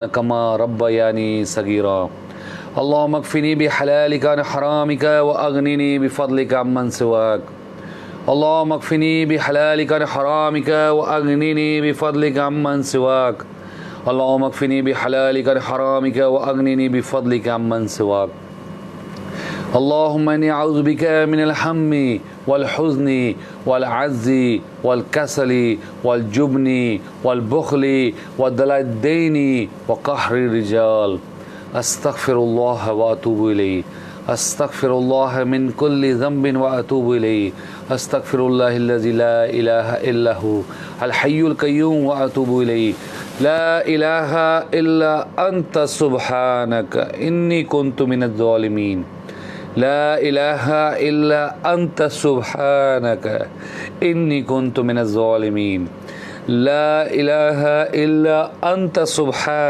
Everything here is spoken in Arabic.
كما ربياني صغيرا اللهم اكفني بحلالك عن حرامك وأغنني بفضلك عمن سواك اللهم اكفني بحلالك عن حرامك وأغنني بفضلك عمن سواك اللهم اكفني بحلالك عن حرامك وأغنني بفضلك عمن سواك اللهم إني أعوذ بك من الهم والحزن والعجز والكسل والجبن والبخل ودلع الدين وقهر الرجال أستغفر الله وأتوب إليه أستغفر الله من كل ذنب وأتوب إليه أستغفر الله الذي لا إله إلا هو الحي القيوم وأتوب إليه لا إله إلا أنت سبحانك إني كنت من الظالمين لا إله إلا أنت سبحانك إني كنت من الظالمين لا إله إلا أنت سبحانك